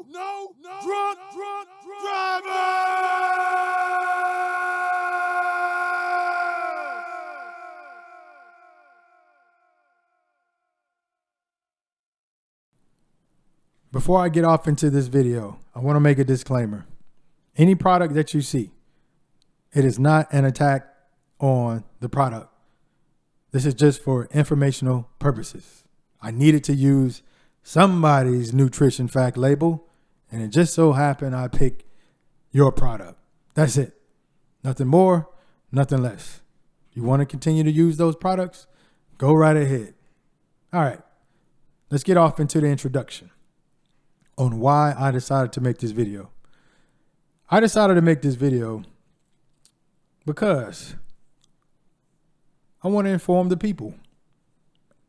drunk driver. Before I get off into this video, I want to make a disclaimer. Any product that you see, it is not an attack on the product. This is just for informational purposes. I needed to use somebody's nutrition fact label, and it just so happened I picked your product. That's it. Nothing more, nothing less. You want to continue to use those products? Go right ahead. All right, let's get off into the introduction on why I decided to make this video. I decided to make this video because I want to inform the people.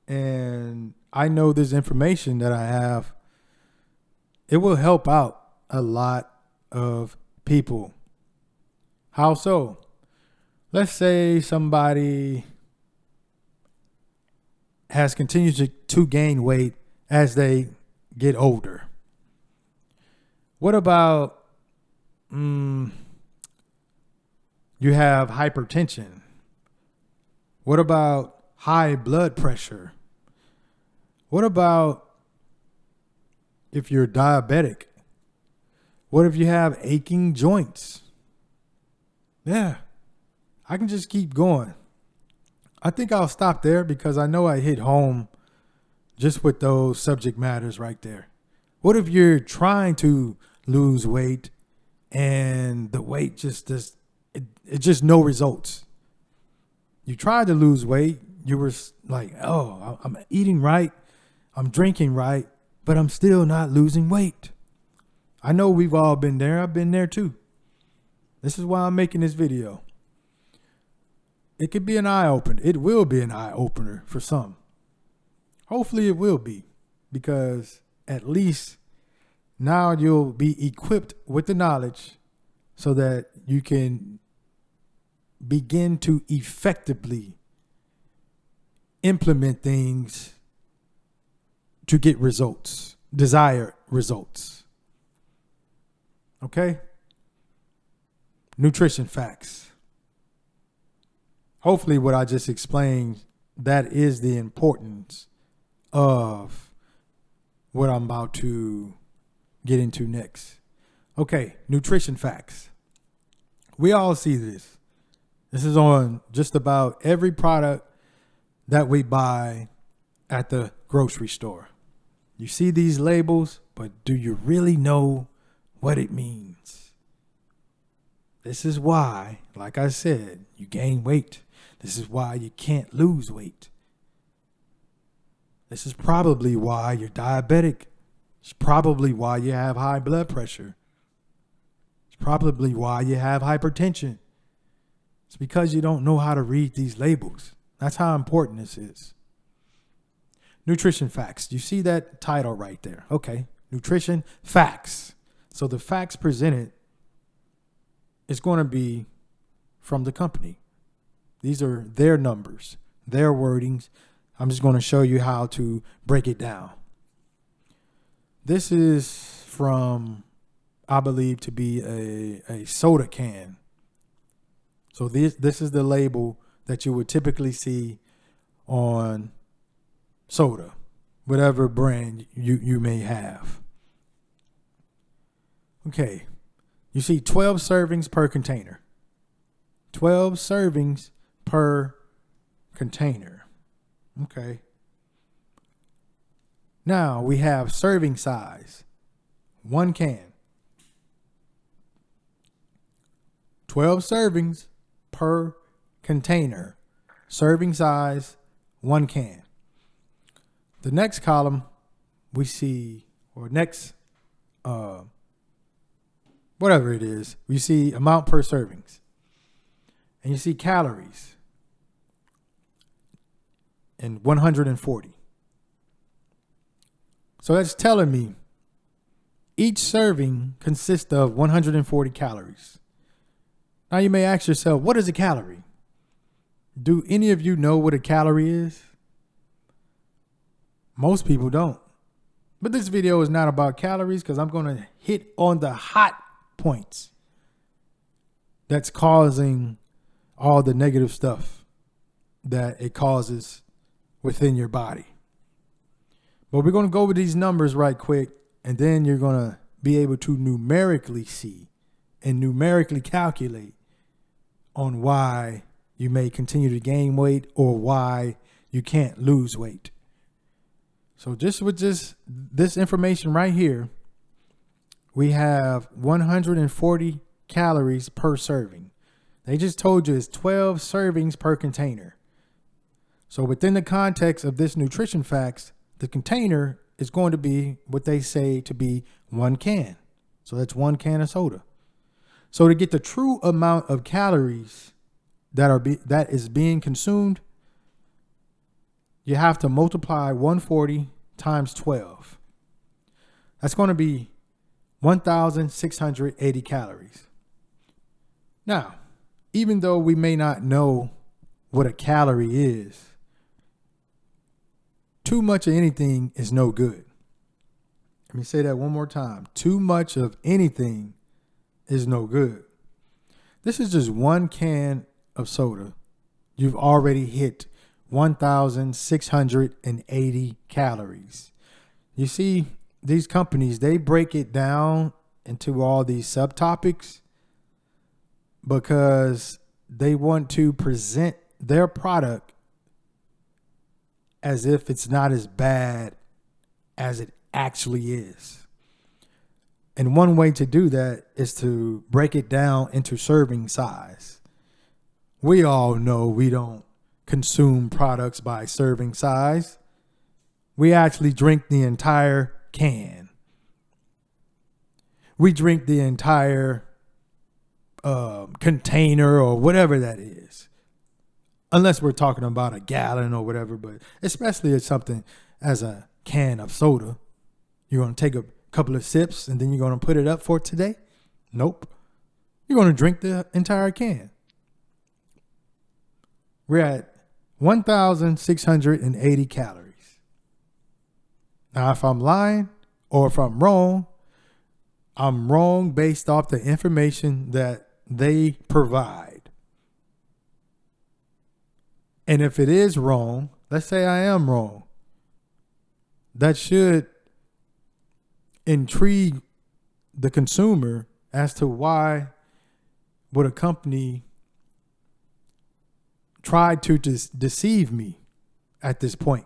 And I know this information that I have, it will help out a lot of people. How so? Let's say somebody has continued to gain weight as they get older. What about you have hypertension? What about high blood pressure? What about if you're diabetic? What if you have aching joints? Yeah, I can just keep going. I think I'll stop there because I know I hit home just with those subject matters right there. What if you're trying to lose weight and the weight just no results? You tried to lose weight. You were like, oh, I'm eating right. I'm drinking right, but I'm still not losing weight. I know we've all been there. I've been there too. This is why I'm making this video. It could be an eye opener. It will be an eye opener for some. Hopefully it will be, because at least now you'll be equipped with the knowledge so that you can begin to effectively implement things to get results, desired results. Okay? Nutrition facts. Hopefully what I just explained, that is the importance of what I'm about to get into next. Okay, nutrition facts. We all see this. This is on just about every product that we buy at the grocery store. You see these labels, but do you really know what it means? This is why, like I said, you gain weight. This is why you can't lose weight. This is probably why you're diabetic. It's probably why you have high blood pressure. It's probably why you have hypertension. It's because you don't know how to read these labels. That's how important this is. Nutrition facts. You see that title right there? Okay. Nutrition facts. So the facts presented is going to be from the company. These are their numbers, their wordings. I'm just going to show you how to break it down. This is from, I believe, to be a soda can. So this is the label that you would typically see on soda, whatever brand you may have. Okay, you see 12 servings per container. 12 servings per container. Okay. Now we have serving size, 1 can. 12 servings per container. Serving size, 1 can. The next column we see, or next, whatever it is, we see amount per servings. And you see calories, and 140. So that's telling me each serving consists of 140 calories. Now you may ask yourself, what is a calorie? Do any of you know what a calorie is? Most people don't. But this video is not about calories because I'm going to hit on the hot points that's causing all the negative stuff that it causes within your body. But we're going to go over these numbers right quick, and then you're going to be able to numerically see and numerically calculate on why you may continue to gain weight or why you can't lose weight. So just with this information right here, we have 140 calories per serving. They just told you it's 12 servings per container. So within the context of this nutrition facts, the container is going to be what they say to be 1 can. So that's 1 can of soda. So to get the true amount of calories that is being consumed, you have to multiply 140 times 12. That's going to be 1,680 calories. Now, even though we may not know what a calorie is, too much of anything is no good. Let me say that one more time. Too much of anything is no good. This is just 1 can of soda. You've already hit 1,680 calories. You see, these companies, they break it down into all these subtopics because they want to present their product as if it's not as bad as it actually is. And one way to do that is to break it down into serving size. We all know we don't consume products by serving size. We actually drink the entire can. We drink the entire container or whatever that is. Unless we're talking about a gallon or whatever, but especially it's something as a can of soda. You're going to take a couple of sips and then you're going to put it up for today? Nope. You're going to drink the entire can. We're at 1,680 calories. Now, if I'm lying or if I'm wrong based off the information that they provide. And if it is wrong, let's say I am wrong, that should intrigue the consumer as to why would a company try to deceive me at this point.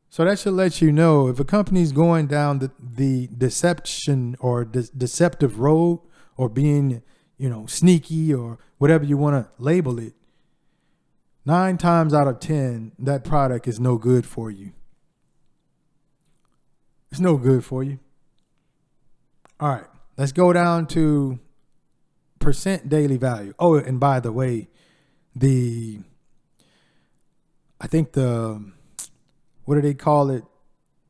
So that should let you know if a company's going down the deception or deceptive road or being, sneaky or whatever you want to label it, 9 times out of 10, that product is no good for you. It's no good for you. All right, let's go down to percent daily value. Oh, and by the way, what do they call it?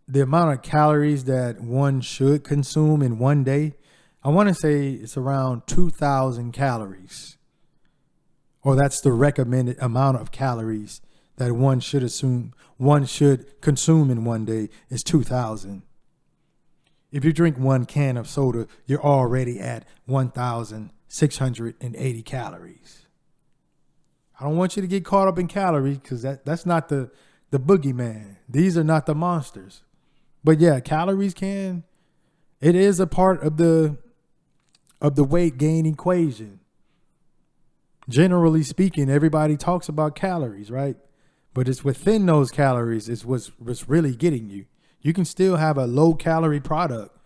The amount of calories that one should consume in one day, I want to say it's around 2,000 calories. Or that's the recommended amount of calories that one should consume in one day is 2,000. If you drink 1 can of soda, you're already at 1,680 calories. I don't want you to get caught up in calories because that's not the boogeyman. These are not the monsters. But yeah, calories it is a part of the weight gain equation. Generally speaking, everybody talks about calories, right? But it's within those calories is what's really getting you. You can still have a low calorie product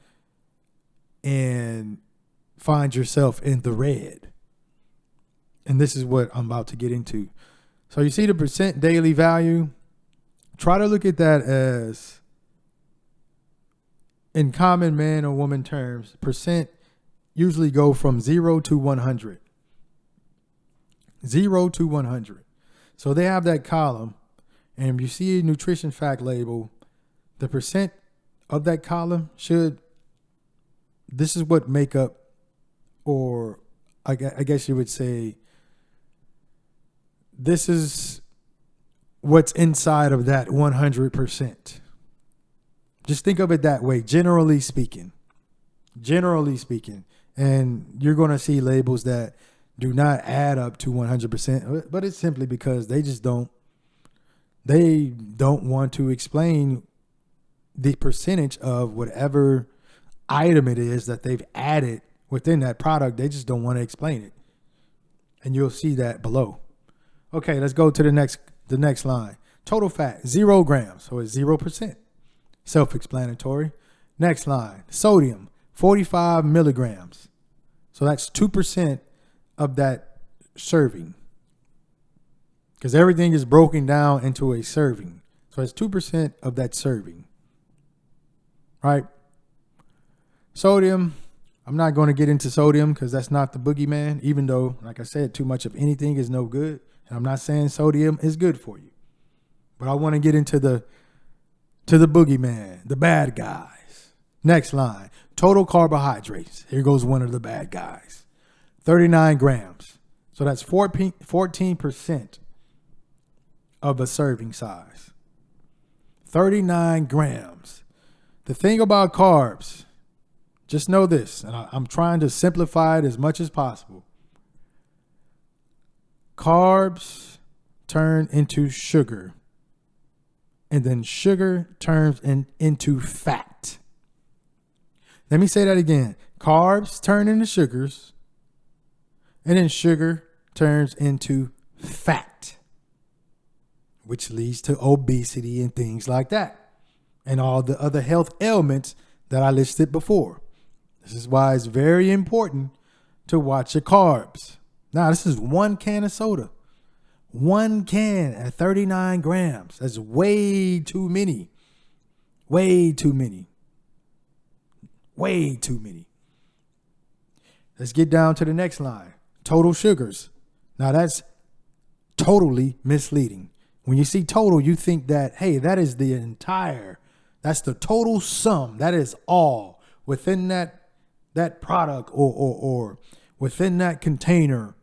and find yourself in the red. And this is what I'm about to get into. So you see the percent daily value. Try to look at that as, in common man or woman terms, percent usually go from 0 to 100. 0 to 100. So they have that column, and if you see a nutrition fact label, the percent of that column this is what make up, or I guess you would say, this is what's inside of that 100%. Just think of it that way, generally speaking. Generally speaking. And you're going to see labels that do not add up to 100%, but it's simply because they don't want to explain the percentage of whatever item it is that they've added within that product. They just don't want to explain it. And you'll see that below. Okay, let's go to the next line. Total fat, 0 grams, so it's 0%. Self-explanatory. Next line, sodium, 45 milligrams. So that's 2% of that serving. Because everything is broken down into a serving. So it's 2% of that serving. Right? Sodium, I'm not going to get into sodium because that's not the boogeyman, even though, like I said, too much of anything is no good. And I'm not saying sodium is good for you. But I want to get into the boogeyman, the bad guys. Next line, total carbohydrates. Here goes one of the bad guys. 39 grams. So that's 14% of a serving size. 39 grams. The thing about carbs, just know this, and I'm trying to simplify it as much as possible. Carbs turn into sugar, and then sugar turns into fat. Let me say that again. Carbs turn into sugars, and then sugar turns into fat, which leads to obesity and things like that, and all the other health ailments that I listed before. This is why it's very important to watch your carbs. Now, this is 1 can of soda. 1 can at 39 grams. That's way too many. Way too many. Way too many. Let's get down to the next line. Total sugars. Now, that's totally misleading. When you see total, you think that, hey, that's the total sum. That is all within that product or within that container.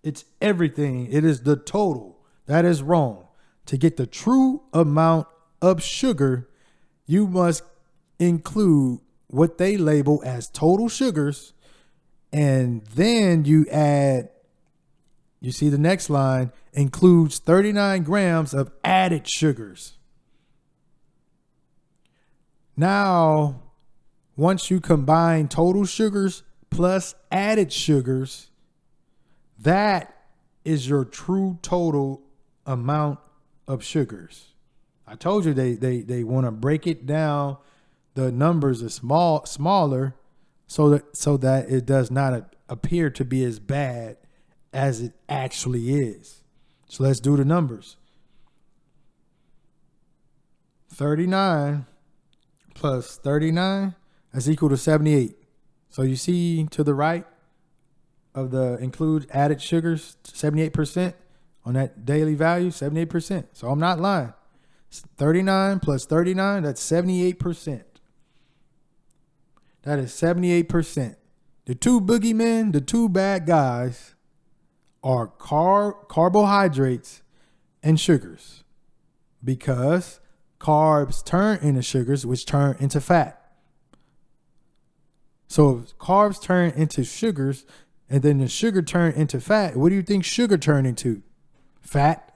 It's everything. It is the total. That is wrong. To get the true amount of sugar, you must include what they label as total sugars. And then you add, you see the next line, includes 39 grams of added sugars. Now, once you combine total sugars plus added sugars, that is your true total amount of sugars. I told you they want to break it down. The numbers are smaller so that it does not appear to be as bad as it actually is. So let's do the numbers. 39 plus 39 is equal to 78. So you see to the right of the include added sugars, 78% on that daily value, 78%. So I'm not lying. 39 plus 39, that's 78%. That is 78%. The two boogeymen, the two bad guys are carbohydrates and sugars, because carbs turn into sugars, which turn into fat. So if carbs turn into sugars and then the sugar turn into fat, what do you think sugar turned into? Fat.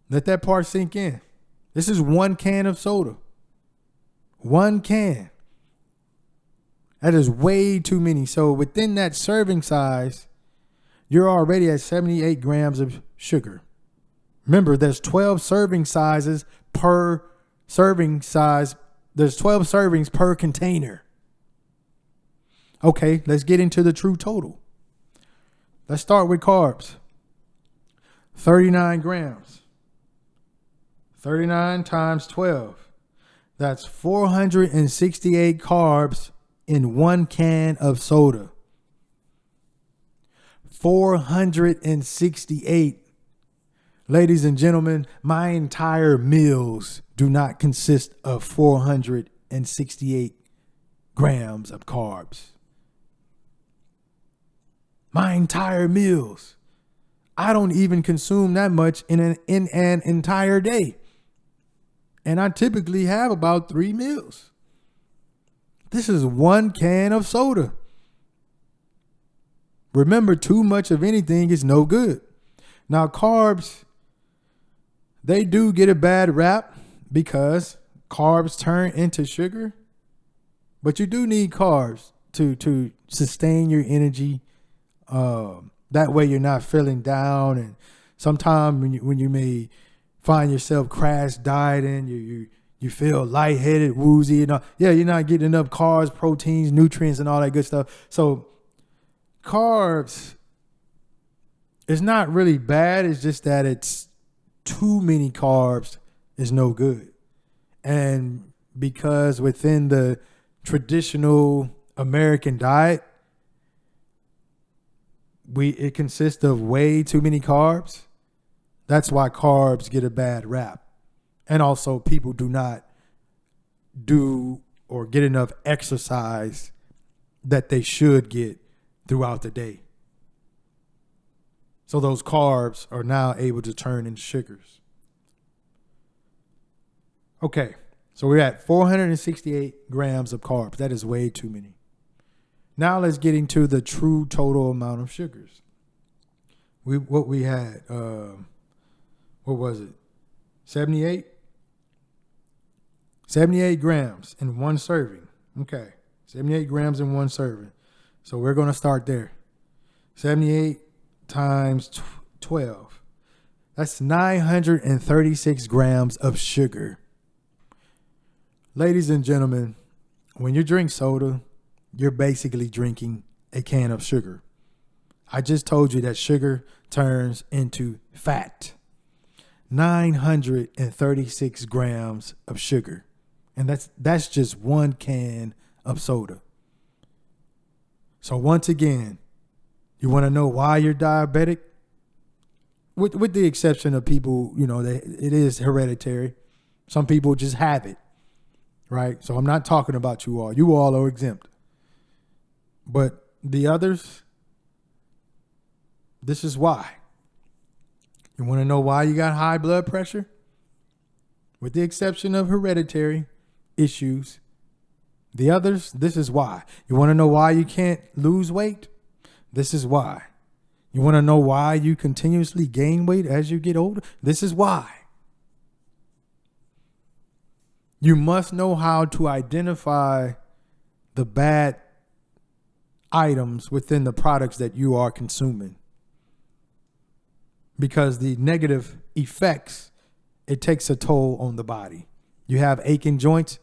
Let that part sink in. This is 1 can of soda. 1 can. That is way too many. So within that serving size, you're already at 78 grams of sugar. Remember, there's 12 serving sizes per serving size. There's 12 servings per container. Okay, let's get into the true total. Let's start with carbs. 39 grams. 39 times 12. That's 468 carbs in 1 can of soda. 468. Ladies and gentlemen, my entire meals do not consist of 468 grams of carbs. My entire meals. I don't even consume that much in an entire day. And I typically have about 3 meals. This is 1 can of soda. Remember, too much of anything is no good. Now, carbs, they do get a bad rap because carbs turn into sugar. But you do need carbs to sustain your energy. That way you're not feeling down. And sometimes when you may find yourself crash dieting, you feel lightheaded, woozy, and all. Yeah, you're not getting enough carbs, proteins, nutrients, and all that good stuff. So carbs, it's not really bad. It's just that it's too many carbs is no good. And because within the traditional American diet, it consists of way too many carbs. That's why carbs get a bad rap. And also people do not do or get enough exercise that they should get throughout the day. So those carbs are now able to turn into sugars. Okay, so we're at 468 grams of carbs. That is way too many. Now let's get into the true total amount of sugars. What we had, what was it? 78? 78 grams in one serving. Okay, 78 grams in one serving. So we're going to start there. 78 times 12. That's 936 grams of sugar. Ladies and gentlemen, when you drink soda, you're basically drinking a can of sugar. I just told you that sugar turns into fat. 936 grams of sugar. And that's just 1 can of soda. So once again, you want to know why you're diabetic? With the exception of people, it is hereditary. Some people just have it, right? So I'm not talking about you all. You all are exempt. But the others, this is why. You want to know why you got high blood pressure? With the exception of hereditary issues, the others, this is why. You want to know why you can't lose weight? This is why. You want to know why you continuously gain weight as you get older? This is why. You must know how to identify the bad items within the products that you are consuming. Because the negative effects, it takes a toll on the body. You have aching joints,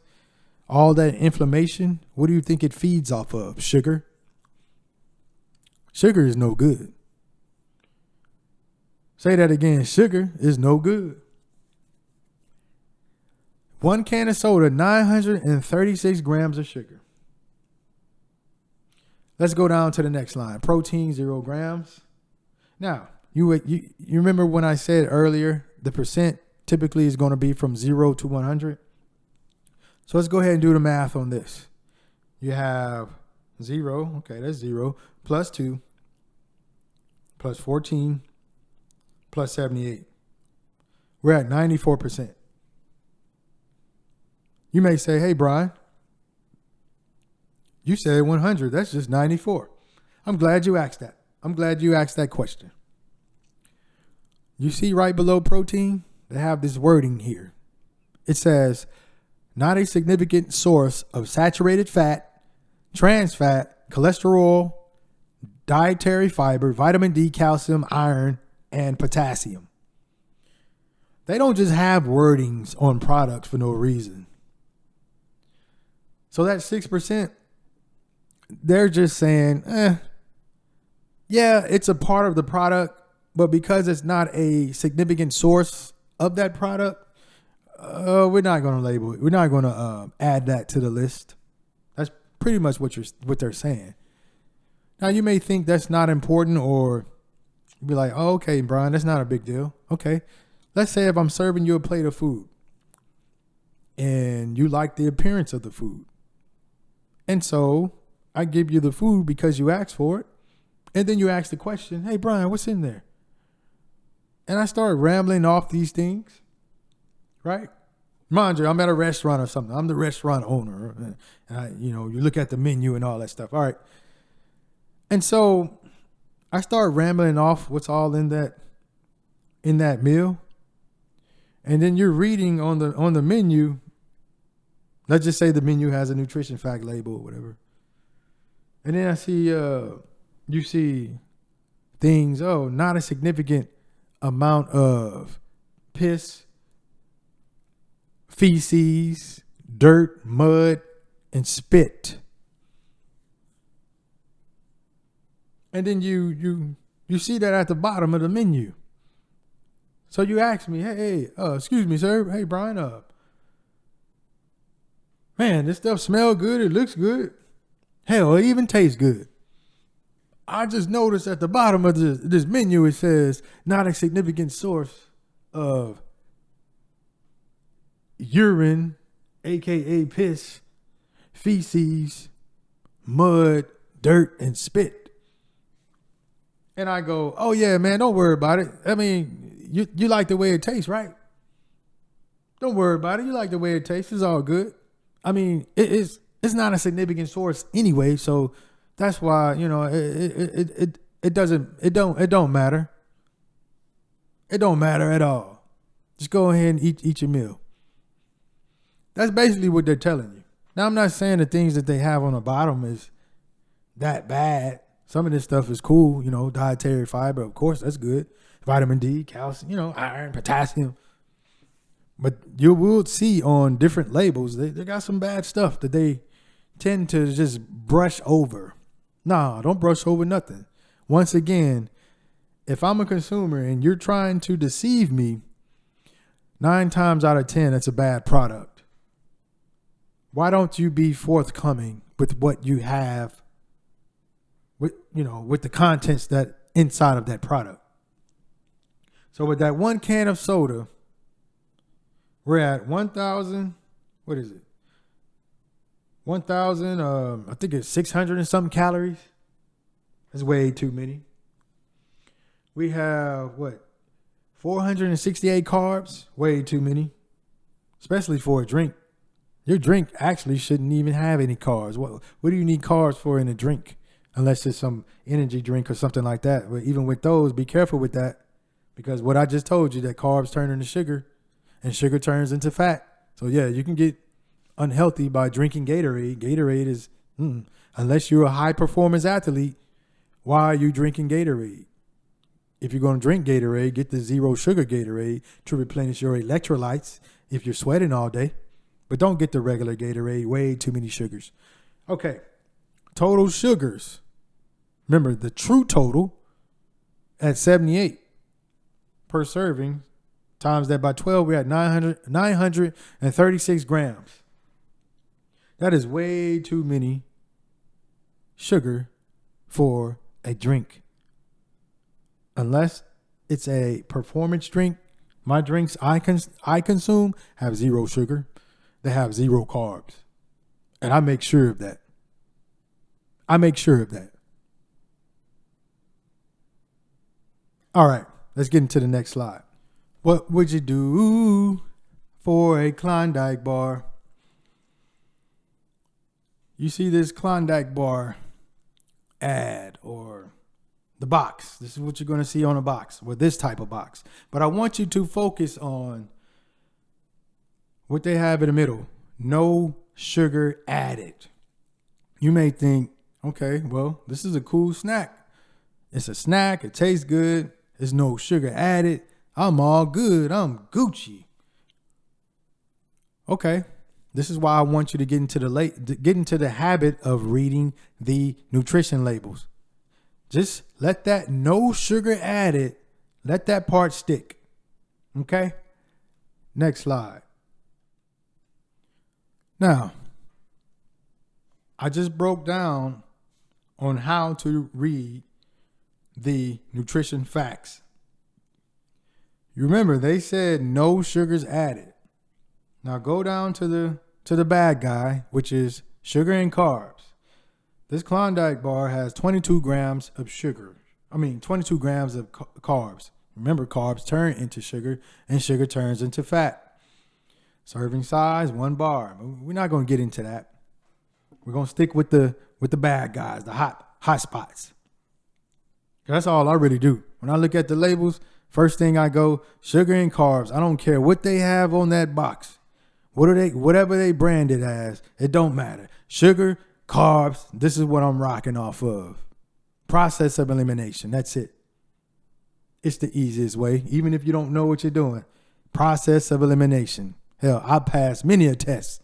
all that inflammation. What do you think it feeds off of? Sugar. Sugar is no good. Say that again. Sugar is no good. 1 can of soda, 936 grams of sugar. Let's go down to the next line. Protein, 0 grams. Now, you remember when I said earlier, the percent typically is going to be from 0 to 100. So let's go ahead and do the math on this. You have 0, okay, that's 0, plus 2, plus 14, plus 78. We're at 94%. You may say, hey, Brian, you said 100. That's just 94. I'm glad you asked that. I'm glad you asked that question. You see right below protein, they have this wording here. It says, not a significant source of saturated fat, trans fat, cholesterol, dietary fiber, vitamin D, calcium, iron, and potassium. They don't just have wordings on products for no reason. So that 6%, they're just saying, yeah, it's a part of the product, but because it's not a significant source of that product, we're not going to label it. We're not going to add that to the list. That's pretty much what they're saying. Now, you may think that's not important, or be like, oh, okay, Brian, that's not a big deal. Okay, let's say if I'm serving you a plate of food and you like the appearance of the food. And so I give you the food because you asked for it. And then you ask the question, hey, Brian, what's in there? And I start rambling off these things, right? Mind you, I'm at a restaurant or something. I'm the restaurant owner. And you look at the menu and all that stuff. All right. And so I start rambling off what's all in that meal. And then you're reading on the menu. Let's just say the menu has a nutrition fact label or whatever. And then I see, you see things, not a significant amount of piss, feces, dirt, mud, and spit. And then you see that at the bottom of the menu. So you ask me, hey, excuse me, sir. Hey, Brian, man, this stuff smells good. It looks good. Hell, it even tastes good. I just noticed at the bottom of this menu, it says not a significant source of urine, aka piss, feces, mud, dirt, and spit. And I go, oh yeah, man, don't worry about it. I mean, you like the way it tastes, right? Don't worry about it. You like the way it tastes. It's all good. I mean, it's not a significant source anyway, so that's why, it don't matter. It don't matter at all. Just go ahead and eat your meal. That's basically what they're telling you. Now, I'm not saying the things that they have on the bottom is that bad. Some of this stuff is cool, dietary fiber, of course, that's good. Vitamin D, calcium, iron, potassium. But you will see on different labels, they got some bad stuff that they tend to just brush over. Nah, don't brush over nothing. Once again, if I'm a consumer and you're trying to deceive me, 9 times out of 10, it's a bad product. Why don't you be forthcoming with what you have, with the contents that inside of that product? So with that 1 can of soda, we're at 1,000. What is it? 1,000. I think it's 600 and something calories. That's way too many. We have 468 carbs. Way too many, especially for a drink. Your drink actually shouldn't even have any carbs. What do you need carbs for in a drink? Unless it's some energy drink or something like that. But even with those, be careful with that. Because what I just told you, that carbs turn into sugar and sugar turns into fat. So yeah, you can get unhealthy by drinking Gatorade. Gatorade is, unless you're a high performance athlete, why are you drinking Gatorade? If you're going to drink Gatorade, get the 0 sugar Gatorade to replenish your electrolytes if you're sweating all day. But don't get the regular Gatorade, way too many sugars. Okay, total sugars. Remember, the true total at 78 per serving, times that by 12, we're at 936 grams. That is way too many sugar for a drink. Unless it's a performance drink. My drinks I consume have 0 sugar. They have 0 carbs. And I make sure of that. All right, let's get into the next slide. What would you do for a Klondike bar? You see this Klondike bar ad or the box. This is what you're going to see on a box, with this type of box. But I want you to focus on what they have in the middle. No sugar added. You may think, okay, well, this is a cool snack. It's a snack. It tastes good. There's no sugar added. I'm all good. I'm Gucci. Okay. This is why I want you to get into the habit of reading the nutrition labels. Just let that no sugar added, let that part stick. Okay? Next slide. Now, I just broke down on how to read the nutrition facts. You remember they said no sugars added. Now go down to the bad guy, which is sugar and carbs. This Klondike bar has 22 grams of sugar. 22 grams of carbs. Remember, carbs turn into sugar and sugar turns into fat. Serving size, 1 bar. We're not going to get into that. We're going to stick with the bad guys, the hot spots. That's all I really do. When I look at the labels, first thing I go, sugar and carbs. I don't care what they have on that box. Whatever they brand it as, it don't matter. Sugar, carbs, this is what I'm rocking off of. Process of elimination. That's it. It's the easiest way, even if you don't know what you're doing. Process of elimination. Hell, I passed many a test.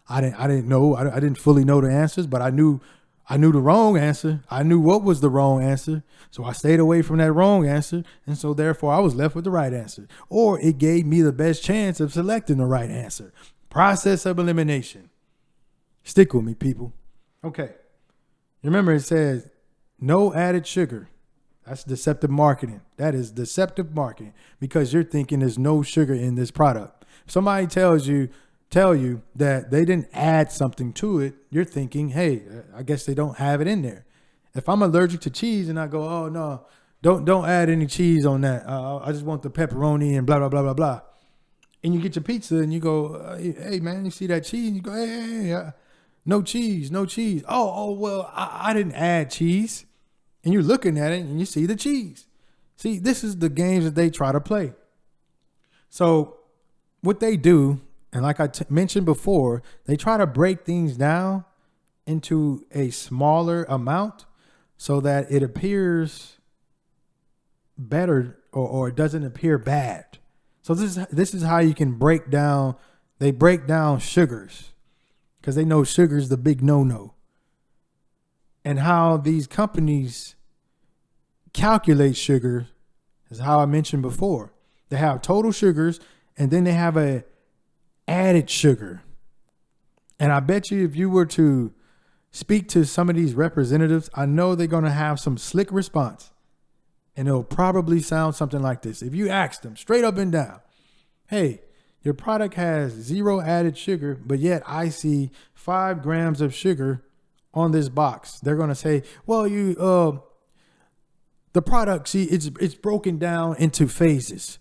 I didn't know. I didn't fully know the answers, but I knew the wrong answer. I knew what was the wrong answer. So I stayed away from that wrong answer. And so therefore I was left with the right answer. Or it gave me the best chance of selecting the right answer. Process of elimination. Stick with me, people. Okay. Remember, it says no added sugar. That's deceptive marketing. That is deceptive marketing because you're thinking there's no sugar in this product. If somebody tell you that they didn't add something to it, you're thinking, hey, I guess they don't have it in there. If I'm allergic to cheese and I go, oh no, don't add any cheese on that. I just want the pepperoni and blah, blah, blah, blah, blah. And you get your pizza and you go, hey man, you see that cheese? And you go, hey, no cheese. Oh, well, I didn't add cheese. And you're looking at it and you see the cheese. See, this is the games that they try to play. So what they do, and like I mentioned before, they try to break things down into a smaller amount so that it appears better or it doesn't appear bad. So this is how you can break down. They break down sugars because they know sugar is the big no-no. And how these companies calculate sugar is how I mentioned before. They have total sugars and then they have a added sugar. And I bet you if you were to speak to some of these representatives, I know they're going to have some slick response. And it'll probably sound something like this. If you ask them straight up and down, hey, your product has 0 added sugar, but yet I see 5 grams of sugar on this box. They're going to say, well, the product, see, it's broken down into phases.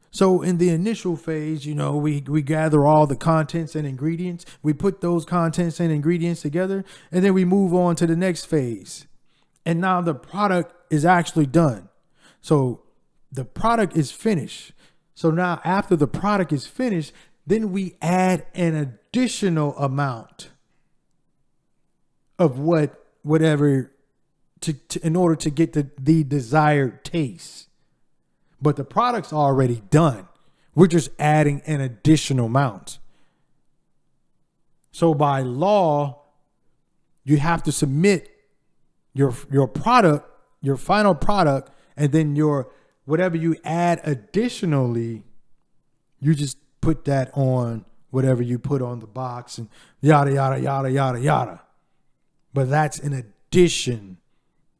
So in the initial phase, we gather all the contents and ingredients. We put those contents and ingredients together, and then we move on to the next phase. And now the product is actually done. So the product is finished. So now after the product is finished, then we add an additional amount of whatever in order to get the desired taste. But the product's already done. We're just adding an additional amount. So by law, you have to submit your product, your final product, and then your whatever you add additionally, you just put that on whatever you put on the box and yada, yada, yada, yada, yada. But that's an addition.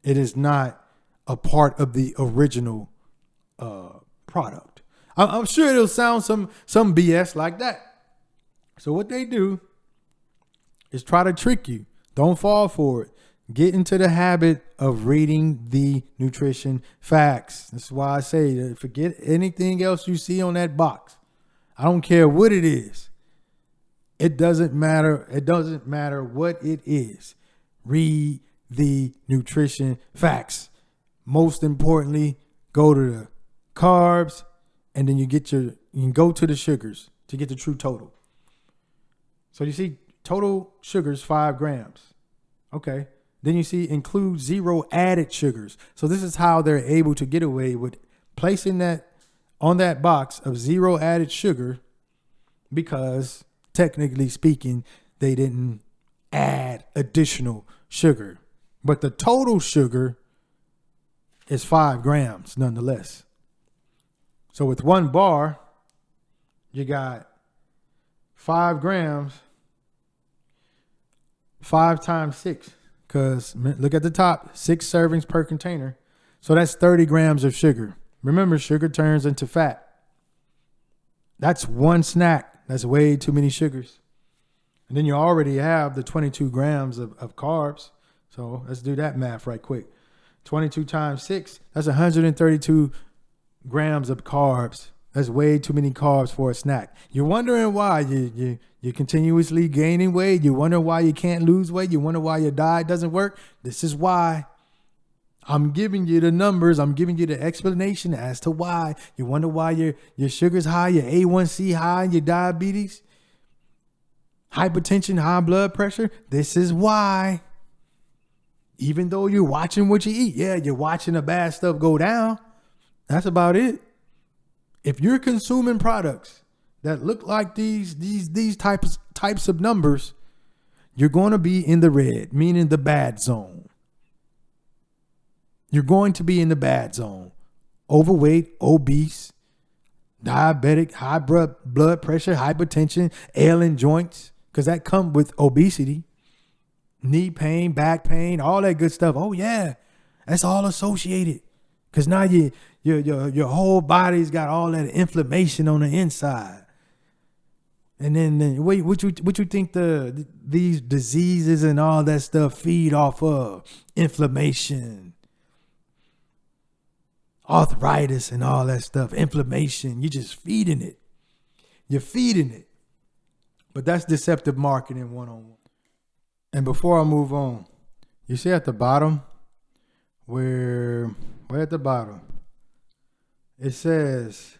It is not a part of the original product. I'm sure it'll sound some BS like that. So what they do is try to trick you. Don't fall for it. Get into the habit of reading the nutrition facts. That's why I say forget anything else you see on that box. I don't care what it is. It doesn't matter. It doesn't matter what it is. Read the nutrition facts. Most importantly, go to the carbs, and then you can go to the sugars to get the true total. So you see total sugars 5 grams. Okay. Then you see include 0 added sugars. So this is how they're able to get away with placing that on that box of 0 added sugar, because technically speaking, they didn't add additional sugar. But the total sugar is 5 grams nonetheless. So with 1 bar, you got 5 grams, 5 times 6. Because look at the top, 6 servings per container. So that's 30 grams of sugar. Remember, sugar turns into fat. That's 1 snack. That's way too many sugars. And then you already have the 22 grams of carbs. So let's do that math right quick. 22 times 6, that's 132 grams of carbs. That's way too many carbs for a snack. You're wondering why you're continuously gaining weight. You wonder why you can't lose weight. You wonder why your diet doesn't work. This is why. I'm giving you the numbers. I'm giving you the explanation as to why. You wonder why your sugar's high, your A1C high, your diabetes, hypertension, high blood pressure. This is why. Even though you're watching what you eat. Yeah, you're watching the bad stuff go down. That's about it. If you're consuming products that look like these types of numbers, you're going to be in the red, meaning the bad zone. You're going to be in the bad zone. Overweight, obese, diabetic, high blood pressure, hypertension, ailing joints, because that comes with obesity. Knee pain, back pain, all that good stuff. Oh yeah, that's all associated. Because now your whole body's got all that inflammation on the inside. And then what you think these diseases and all that stuff feed off of? Inflammation, arthritis and all that stuff. Inflammation, you're just feeding it. You're feeding it. But that's deceptive marketing 101. And before I move on, you see at the bottom where at the bottom it says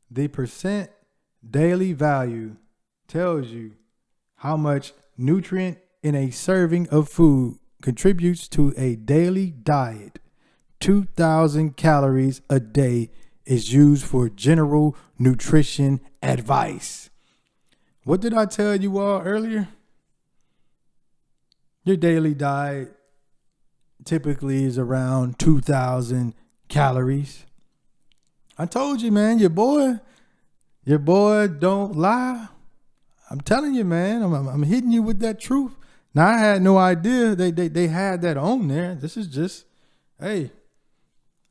the percent daily value tells you how much nutrient in a serving of food contributes to a daily diet. 2,000 calories a day is used for general nutrition advice. What did I tell you all earlier? Your daily diet typically is around 2,000 calories. I told you, man, your boy don't lie. I'm telling you, man, I'm hitting you with that truth. Now, I had no idea they had that on there. This is just, hey,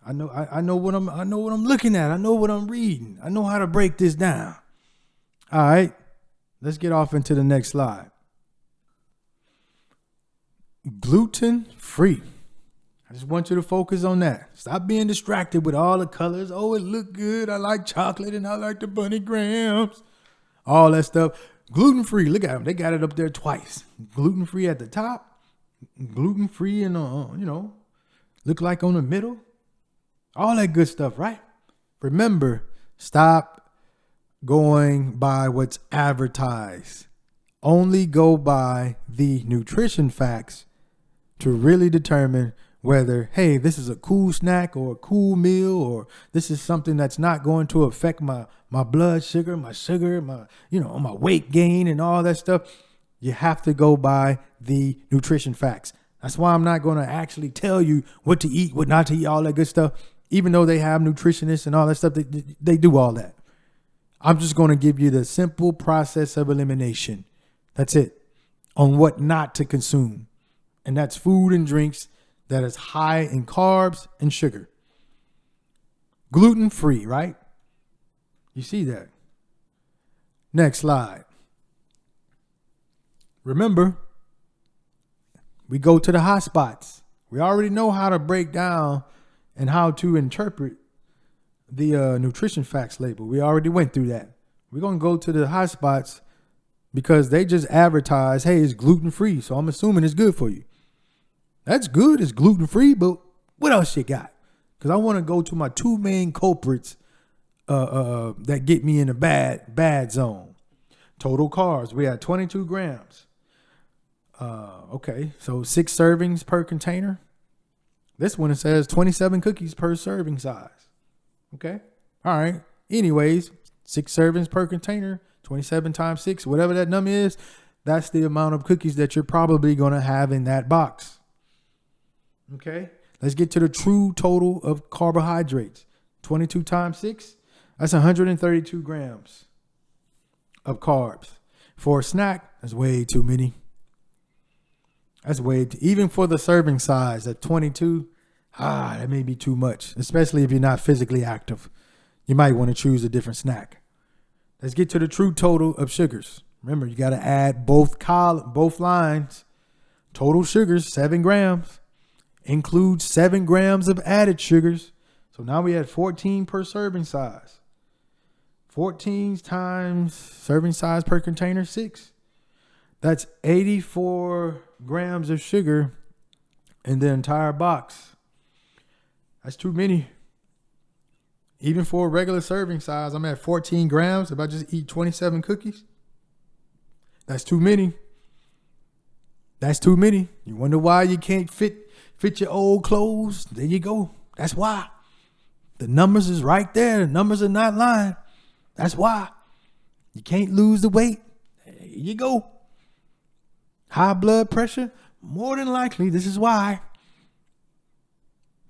I know what I'm looking at. I know what I'm reading. I know how to break this down. All right, let's get off into the next slide. Gluten free. I just want you to focus on that. Stop being distracted with all the colors. Oh, it look good. I like chocolate and I like the bunny grams. All that stuff. Gluten free. Look at them. They got it up there twice. Gluten free at the top. Gluten free and look like on the middle. All that good stuff, right? Remember, stop going by what's advertised. Only go by the nutrition facts to really determine whether, hey, this is a cool snack or a cool meal, or this is something that's not going to affect my blood sugar, my weight gain and all that stuff. You have to go by the nutrition facts. That's why I'm not going to actually tell you what to eat, what not to eat, all that good stuff. Even though they have nutritionists and all that stuff, they do all that. I'm just going to give you the simple process of elimination. That's it. On what not to consume. And that's food and drinks that is high in carbs and sugar. Gluten free, right? You see that? Next slide. Remember, we go to the hot spots. We already know how to break down and how to interpret the nutrition facts label. We already went through that. We're going to go to the hot spots because they just advertise, hey, it's gluten free. So I'm assuming it's good for you. That's good. It's gluten free, but what else you got? Because I want to go to my two main culprits that get me in a bad zone. Total carbs. We had 22 grams. Okay, so 6 servings per container. This one, it says 27 cookies per serving size. Okay, all right. Anyways, 6 servings per container, 27 times 6, whatever that number is, that's the amount of cookies that you're probably going to have in that box. Okay, let's get to the true total of carbohydrates. 22 times 6, that's 132 grams of carbs. For a snack, that's way too many. That's even for the serving size at 22, that may be too much, especially if you're not physically active. You might want to choose a different snack. Let's get to the true total of sugars. Remember, you got to add both lines. Total sugars, 7 grams. Includes 7 grams of added sugars. So now we had 14 per serving size. 14 times serving size per container, 6. That's 84 grams of sugar in the entire box. That's too many. Even for a regular serving size, I'm at 14 grams. If I just eat 27 cookies, that's too many. That's too many. You wonder why you can't fit your old clothes? There you go. That's why. The numbers is right there. The numbers are not lying. That's why. You can't lose the weight. There you go. High blood pressure? More than likely, this is why.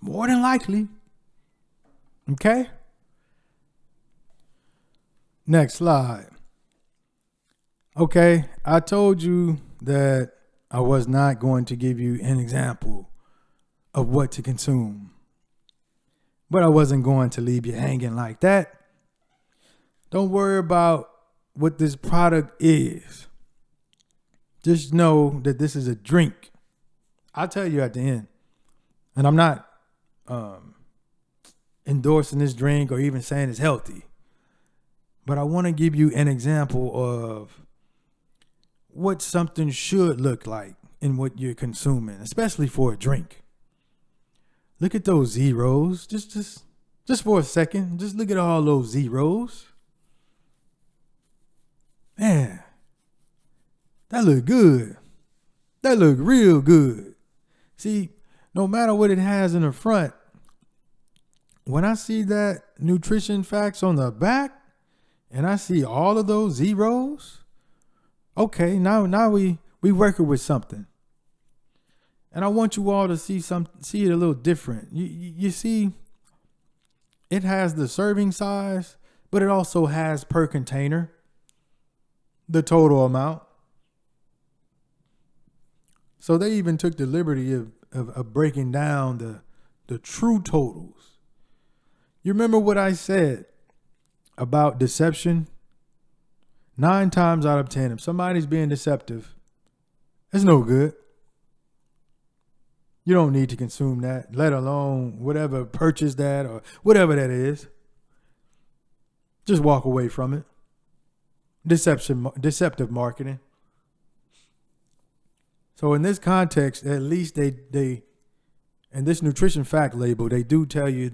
More than likely. Okay? Next slide. Okay, I told you that I was not going to give you an example of what to consume. But I wasn't going to leave you hanging like that. Don't worry about what this product is. Just know that this is a drink. I'll tell you at the end. And I'm not endorsing this drink or even saying it's healthy. But I want to give you an example of what something should look like in what you're consuming, especially for a drink. Look at those zeros. Just for a second. Just look at all those zeros. Man, that look good. That look real good. See, no matter what it has in the front, when I see that nutrition facts on the back and I see all of those zeros, okay, now we working with something. And I want you all to see it a little different. You see, it has the serving size, but it also has per container the total amount. So they even took the liberty of breaking down the true totals. You remember what I said about deception? 9 times out of 10, if somebody's being deceptive, it's no good. You don't need to consume that, let alone whatever, purchase that or whatever that is. Just walk away from it. Deceptive marketing. So in this context, at least they in this nutrition fact label, they do tell you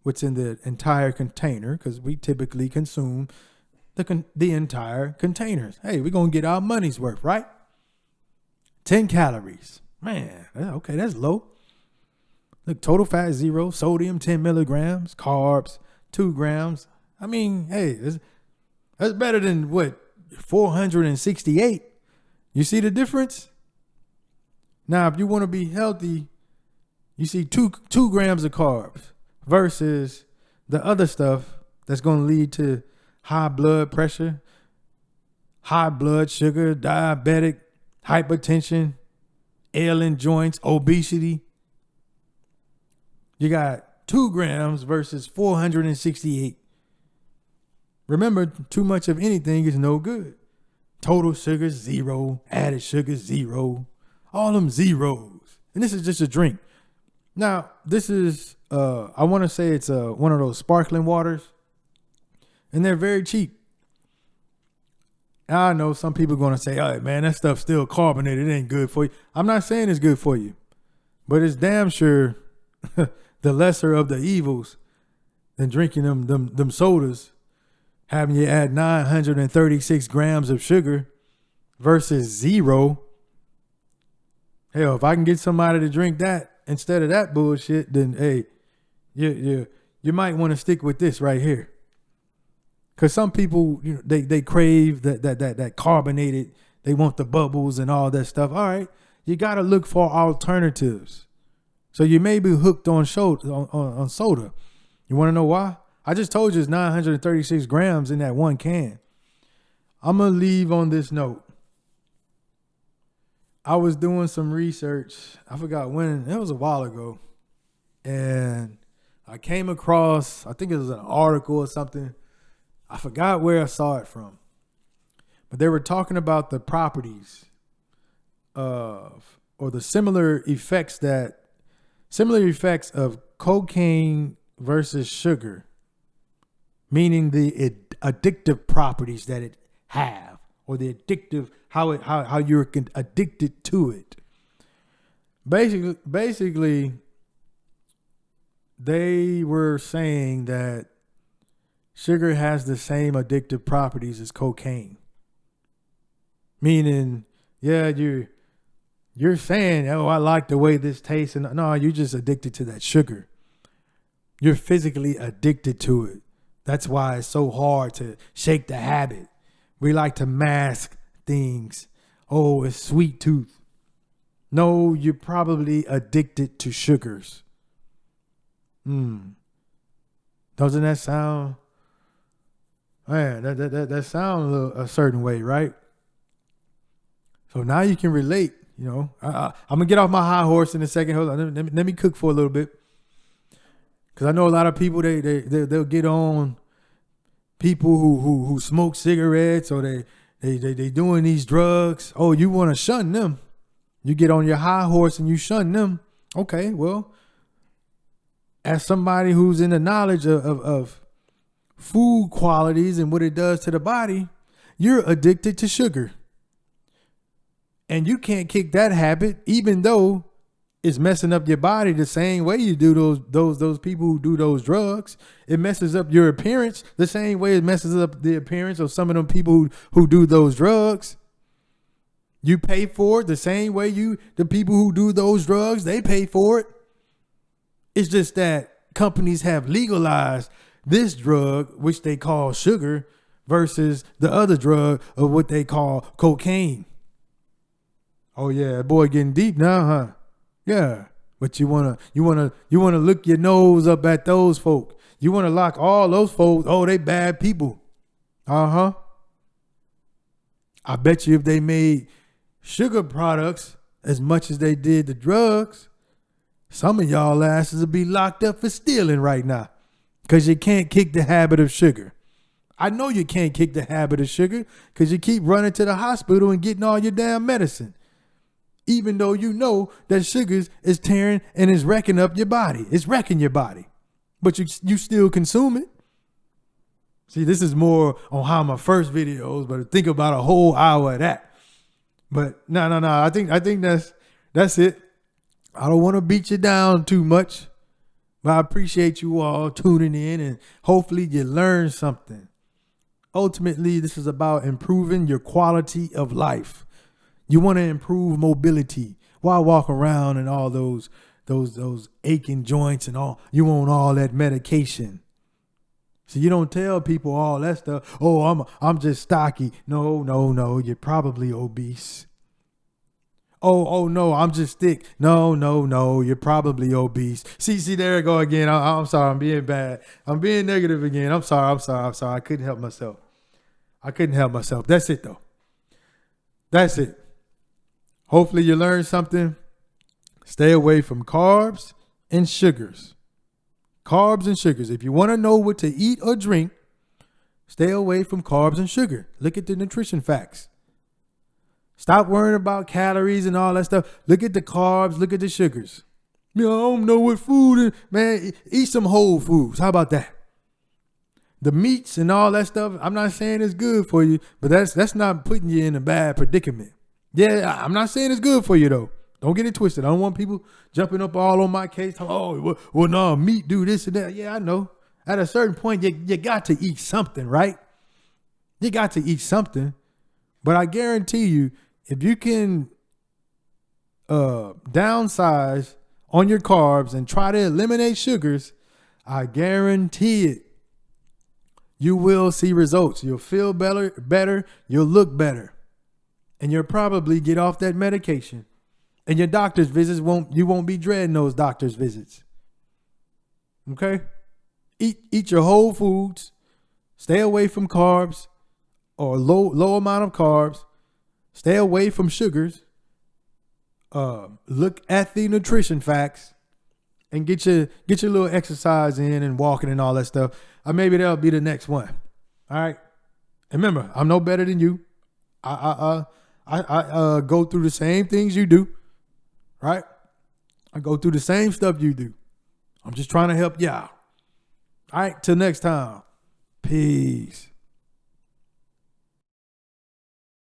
what's in the entire container, because we typically consume the entire containers. Hey, we're going to get our money's worth, right? 10 calories. Man, okay, that's low. Look, total fat 0, sodium 10 milligrams, carbs 2 grams. I mean, hey, that's better than what, 468. You see the difference? Now, if you want to be healthy, you see 2 grams of carbs versus the other stuff that's going to lead to high blood pressure, high blood sugar, diabetic, hypertension, ailing joints, obesity. You got 2 grams versus 468. Remember, too much of anything is no good. Total sugar 0, added sugar 0, all them zeros. And this is just a drink. Now, this is, I want to say it's one of those sparkling waters. And they're very cheap. I know some people are going to say, all right, man, that stuff's still carbonated. It ain't good for you. I'm not saying it's good for you. But it's damn sure the lesser of the evils than drinking them sodas, having you add 936 grams of sugar versus 0. Hell, if I can get somebody to drink that instead of that bullshit, then hey, you might want to stick with this right here. Because some people, you know, they crave that carbonated, they want the bubbles and all that stuff. All right, you got to look for alternatives. So you may be hooked on soda. You want to know why? I just told you it's 936 grams in that one can. I'm going to leave on this note. I was doing some research. I forgot when. It was a while ago. And I came across, I think it was an article or something. I forgot where I saw it from. But they were talking about the properties or the similar effects of cocaine versus sugar, meaning the addictive properties that it have, or the addictive how you're addicted to it. Basically, they were saying that sugar has the same addictive properties as cocaine. Meaning, yeah, you're saying, oh, I like the way this tastes, and no, you're just addicted to that sugar. You're physically addicted to it. That's why it's so hard to shake the habit. We like to mask things. Oh, it's sweet tooth. No, you're probably addicted to sugars. Doesn't that sound, man, that sounds a certain way, right? So now you can relate, I'm going to get off my high horse in a second. Hold on, let me cook for a little bit. Because I know a lot of people, they'll get on people who smoke cigarettes, or they doing these drugs. Oh, you want to shun them. You get on your high horse and you shun them. Okay, well, as somebody who's in the knowledge of food qualities and what it does to the body, you're addicted to sugar. And you can't kick that habit, even though it's messing up your body the same way you do those people who do those drugs. It messes up your appearance the same way it messes up the appearance of some of them people who do those drugs. You pay for it the same way the people who do those drugs, they pay for it. It's just that companies have legalized this drug, which they call sugar, versus the other drug of what they call cocaine. Oh yeah, boy, getting deep now, huh? Yeah, but you wanna look your nose up at those folk. You wanna lock all those folks. Oh, they bad people. I bet you if they made sugar products as much as they did the drugs, some of y'all asses would be locked up for stealing right now, because you can't kick the habit of sugar. I know you can't kick the habit of sugar because you keep running to the hospital and getting all your damn medicine, even though you know that sugars is tearing and is wrecking up your body. It's wrecking your body, but you still consume it. See, this is more on how my first videos, but think about a whole hour of that. But no. I think that's it. I don't want to beat you down too much, but I appreciate you all tuning in, and hopefully you learn something. Ultimately, this is about improving your quality of life. You want to improve mobility. Why walk around and all those aching joints and all? You want all that medication. So you don't tell people all that stuff. Oh, I'm just stocky. No. You're probably obese. Oh no, I'm just thick. No. You're probably obese. See, there I go again. I'm sorry. I'm being bad. I'm being negative again. I'm sorry. I couldn't help myself. That's it though. That's it. Hopefully you learned something. Stay away from carbs and sugars. Carbs and sugars. If you want to know what to eat or drink, stay away from carbs and sugar. Look at the nutrition facts. Stop worrying about calories and all that stuff. Look at the carbs. Look at the sugars. I don't know what food is. Man, eat some whole foods. How about that? The meats and all that stuff, I'm not saying it's good for you, but that's not putting you in a bad predicament. Yeah, I'm not saying it's good for you though. Don't get it twisted. I don't want people jumping up all on my case. Oh, well, no, meat do this and that. Yeah, I know. At a certain point, you got to eat something, right? You got to eat something. But I guarantee you, if you can downsize on your carbs and try to eliminate sugars, I guarantee it, you will see results. You'll feel better. You'll look better. And you'll probably get off that medication. And your doctor's visits you won't be dreading those doctor's visits. Okay? Eat your whole foods. Stay away from carbs or low amount of carbs. Stay away from sugars. Look at the nutrition facts and get your little exercise in and walking and all that stuff. Maybe that'll be the next one. All right. And remember, I'm no better than you. I go through the same things you do. Right? I go through the same stuff you do. I'm just trying to help you out. All right, till next time. Peace.